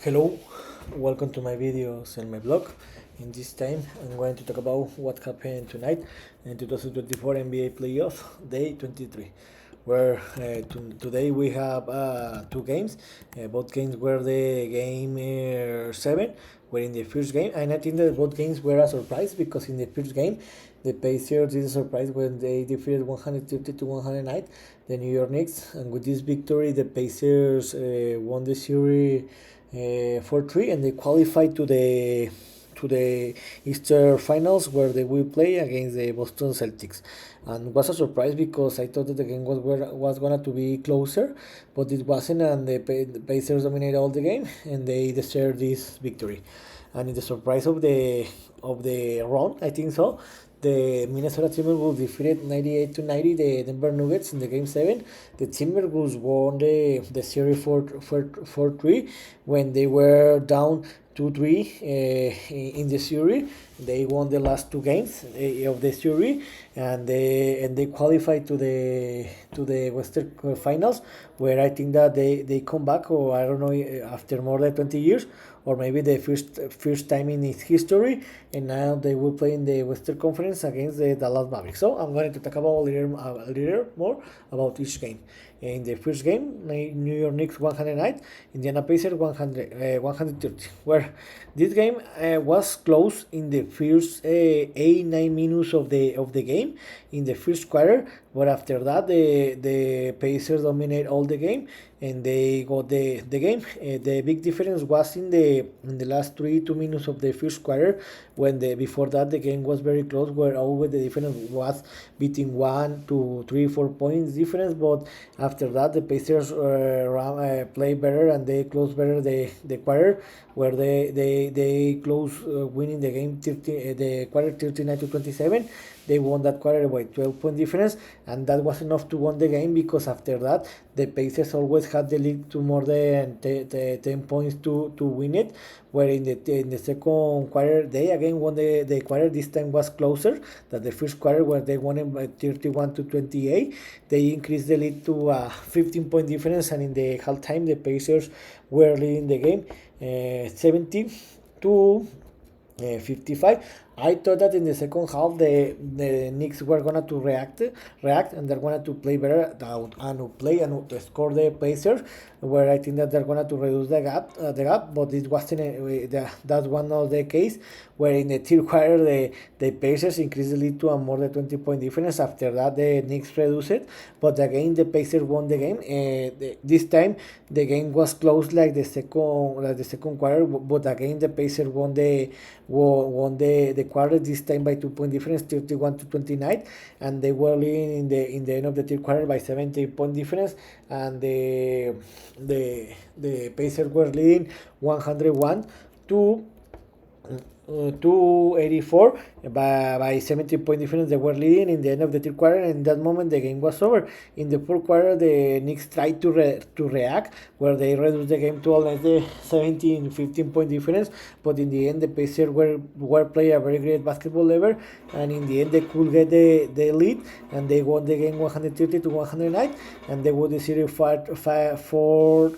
Hello, welcome to my videos and my blog. In this time, I'm going to talk about what happened tonight in 2024 NBA Playoff Day 23, where today we have two games. Both games were the game 7, where in the first game, and I think that both games were a surprise because in the first game, the Pacers did a surprise when they defeated 130 to 109 the New York Knicks, and with this victory, the Pacers won the series 4-3, and they qualified to the Eastern Finals, where they will play against the Boston Celtics. And it was a surprise because I thought that the game was going to be closer, but it wasn't, and the Pacers dominated all the game, and they deserved this victory. And in the surprise of the run, I think so, the Minnesota Timberwolves defeated 98 to 90 the Denver Nuggets in the game 7. The Timberwolves won the series 4-3 when they were down 2-3 in the series. They won the last two games of the series, and they qualified to the Western Finals, where I think that they come back, or I don't know, after more than 20 years, or maybe the first time in its history, and now they will play in the Western Conference against the Dallas Mavericks. So I'm going to talk about a little more about each game. In the first game, New York Knicks 109, Indiana Pacers 130. Where this game was close in the first 8-9 minutes of the game in the first quarter, but after that the Pacers dominate all the game and they got the game. The big difference was in the last 2 minutes of the first quarter, when before that the game was very close, where always the difference was between 1 to 3 4 points difference, but after that the Pacers play better and they close better the quarter, where they close winning the game the quarter 39 to 27. They won that quarter by 12-point difference, and that was enough to win the game, because after that the Pacers always had the lead to more than 10 points to win it, where in the second quarter they again won the quarter. This time was closer than the first quarter, where they won it by 31 to 28. They increased the lead to a 15-point difference, and in the halftime the Pacers were leading the game 70 to 55. I thought that in the second half the Knicks were gonna to react, and they're gonna to play better and play and to score the Pacers, where I think that they're gonna to reduce the gap, but it wasn't. That's one of the case, where in the third quarter the Pacers increased the lead to a more than 20-point difference. After that the Knicks reduced it, but again the Pacers won the game. This time the game was close like the second quarter, but again the Pacers won the quarter, this time by 2-point difference, 31 to 29, and they were leading in the end of the third quarter by 70-point difference, and the Pacers were leading 101 to 284 by 70-point difference. They were leading in the end of the third quarter, and in that moment the game was over. In the fourth quarter the Knicks tried to react, where they reduced the game to almost the 15-point difference, but in the end the Pacers were playing a very great basketball level, and in the end they could get the lead, and they won the game 130 to 109, and they won the series 4-3,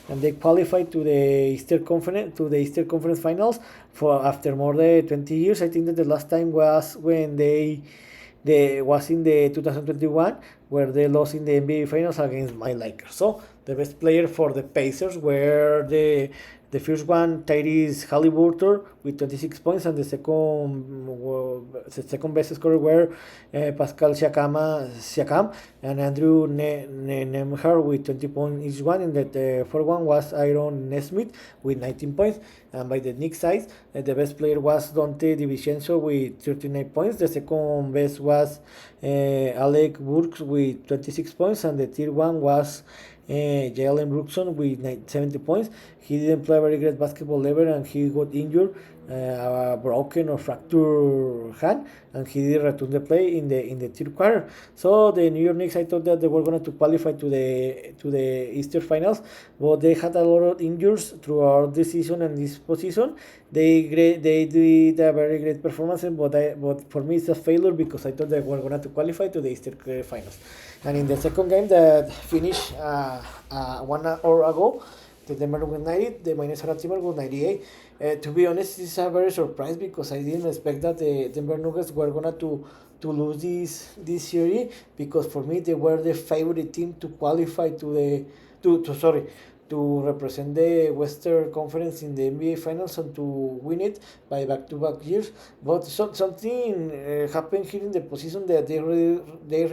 and they qualified to the Eastern Conference Finals for after more than 20 years. I think that the last time was when they was in the 2021, where they lost in the NBA Finals against my Lakers. So the best player for the Pacers were the first one, Tyrese Halliburton, with 26 points, and the second best scorer were Pascal Siakam and Andrew Nembhard with 20 points each one, and the fourth one was Aaron Nesmith with 19 points. And by the Knicks side, the best player was Dante DiVincenzo with 39 points. The second best was Alec Burks with 26 points, and the third one was Jalen Brookson with 70 points. He didn't play a very great basketball level, and he got injured, a broken or fractured hand, and he did return the play in the third quarter. So the New York Knicks, I thought that they were going to qualify to the Eastern Finals, but they had a lot of injuries throughout the season and this position. They did a very great performance, but for me it's a failure, because I thought they were going to qualify to the Eastern Finals. And in the second game that finished 1 hour ago, the Denver Nuggets 90, the Minnesota Timberwolves 98. To be honest, this is a very surprise because I didn't expect that the Denver Nuggets were gonna to lose this series, because for me they were the favorite team to qualify to sorry, to represent the Western Conference in the NBA Finals and to win it by back-to-back years. But something happened here in the position that they really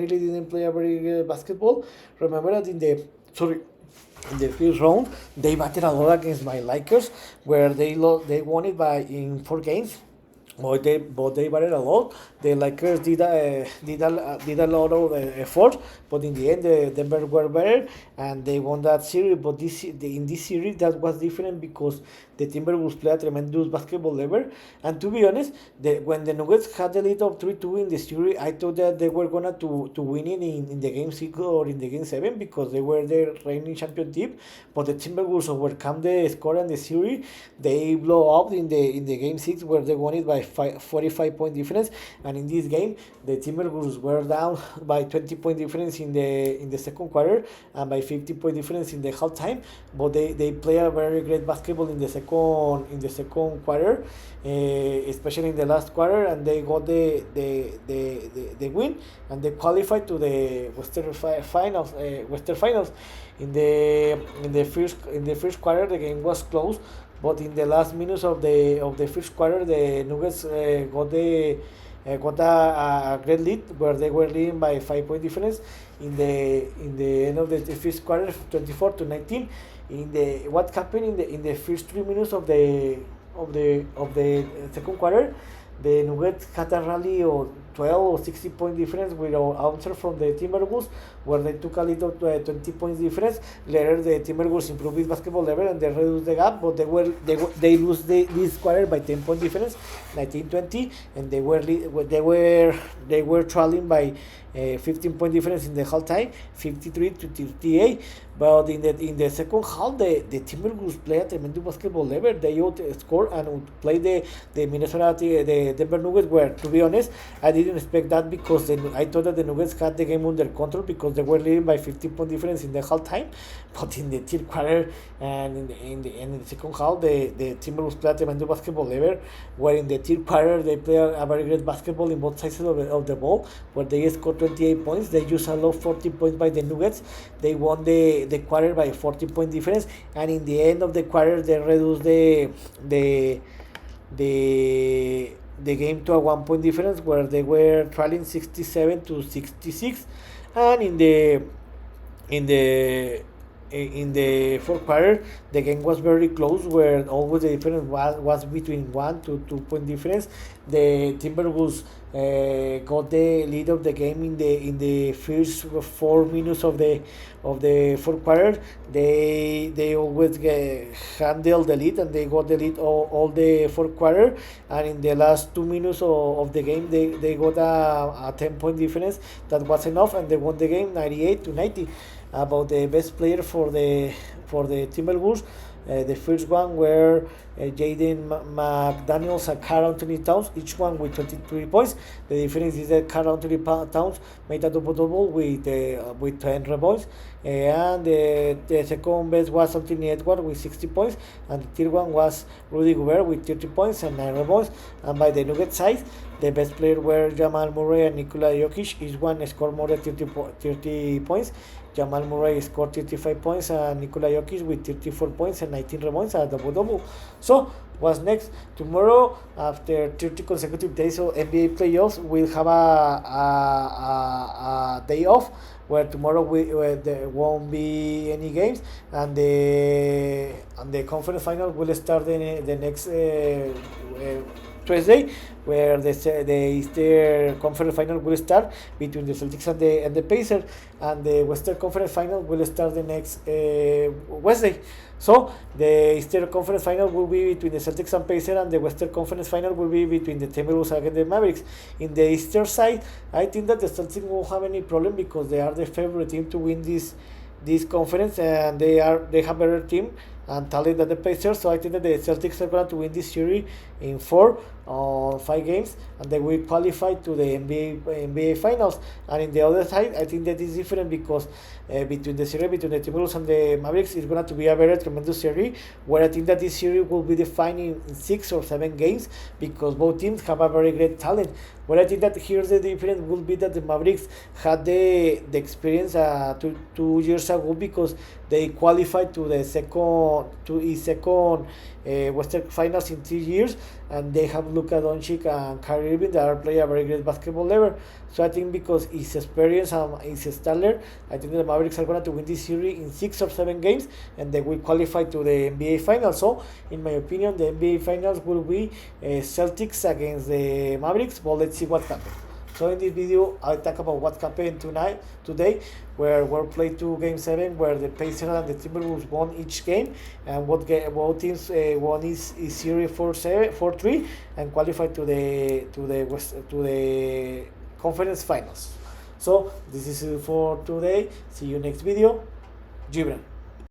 didn't play a very good basketball. Remember that in the first round they batted a lot against my Lakers, where they won it in 4 games. But they batted a lot. The Lakers did a lot of effort, but in the end, the Denver were better and they won that series. But in this series, that was different because the Timberwolves played a tremendous basketball level. And to be honest, when the Nuggets had the lead of 3-2 in the series, I thought that they were gonna to win it in the game 6 or in the game 7, because they were the reigning champion team. But the Timberwolves overcome the score and the series. They blow up in the game 6, where they won it by 45-point difference. And in this game, the Timberwolves were down by 20-point difference in the second quarter and by 50-point difference in the halftime. But they play a very great basketball in the second quarter, especially in the last quarter, and they got the win and they qualified to the Western Finals. In the first quarter, the game was close. But in the last minutes of the first quarter, the Nuggets got a great lead, where they were leading by 5-point difference in the end of the first quarter, 24-19. What happened in the first 3 minutes of the second quarter, the Nuggets had a rally of 12 or 60-point difference with an answer from the Timberwolves, where they took a lead of 20 points difference. Later, the Timberwolves improved his basketball level and they reduced the gap, but they lose this quarter by 10-point difference, 19-20, and they were trailing by 15-point difference in the halftime, 53-38. But in the second half, the Timberwolves play a tremendous basketball level. They outscored and played the Denver Nuggets, where, to be honest, I didn't expect that, because I thought that the Nuggets had the game under control because they were leading by 15-point difference in the halftime. But in the third quarter and in the second half, the Timberwolves played a tremendous basketball level, where in the third quarter they play a very great basketball in both sides of the ball, where they scored 28 points. They used a low 40 points by the Nuggets. They won the quarter by 40-point difference, and in the end of the quarter they reduced the game to a 1-point difference, where they were trailing 67-66. And in the fourth quarter, the game was very close, where always the difference was between 1 to 2-point difference. The Timberwolves got the lead of the game in the first 4 minutes of the fourth quarter. They always handled the lead, and they got the lead all the fourth quarter. And in the last 2 minutes of the game, they got a 10-point difference that was enough, and they won the game 98-90. About the best player for the Timberwolves, the first one were Jaden McDaniels and Karl Anthony Towns, each one with 23 points. The difference is that Karl Anthony Towns made a double-double with 10 rebounds. And the second best was Anthony Edwards with 60 points. And the third one was Rudy Gobert with 30 points and 9 rebounds. And by the Nuggets side, the best players were Jamal Murray and Nikola Jokic. Each one scored more than 30 points. Jamal Murray scored 35 points and Nikola Jokic with 34 points and 19 rebounds, a double-double. So, what's next? Tomorrow, after 30 consecutive days of NBA playoffs, we'll have a day off, where tomorrow there won't be any games, and the conference final will start the next Thursday, where the Eastern Conference Final will start between the Celtics and the Pacers, and the Western Conference Final will start the next Wednesday. So the Eastern Conference Final will be between the Celtics and Pacers, and the Western Conference Final will be between the Timberwolves and the Mavericks. In the Eastern side, I think that the Celtics won't have any problem, because they are the favorite team to win this conference, and they have a better team, and talent than the Pacers. So I think that the Celtics are going to win this series in 4 or 5 games, and they will qualify to the NBA Finals. And in the other side, I think that is different because between the series between the Timberwolves and the Mavericks is going to be a very tremendous series, where I think that this series will be defined in 6 or 7 games because both teams have a very great talent. Where I think that here's the difference will be that the Mavericks had the experience 2 years ago because they qualified to the second Western Finals in 3 years, and they have Luka Doncic and Kyrie Irving that are playing a very great basketball level. So I think because his experience and his stellar, I think the Mavericks are going to win this series in 6 or 7 games, and they will qualify to the NBA Finals. So in my opinion, the NBA Finals will be Celtics against the Mavericks, but let's see what happens. So in this video, I'll talk about what happened today, where we played 2 Game 7, where the Pacers and the Timberwolves won each game, and both teams won is series 4-3 and qualified to the conference finals. So this is it for today. See you next video. Gibran.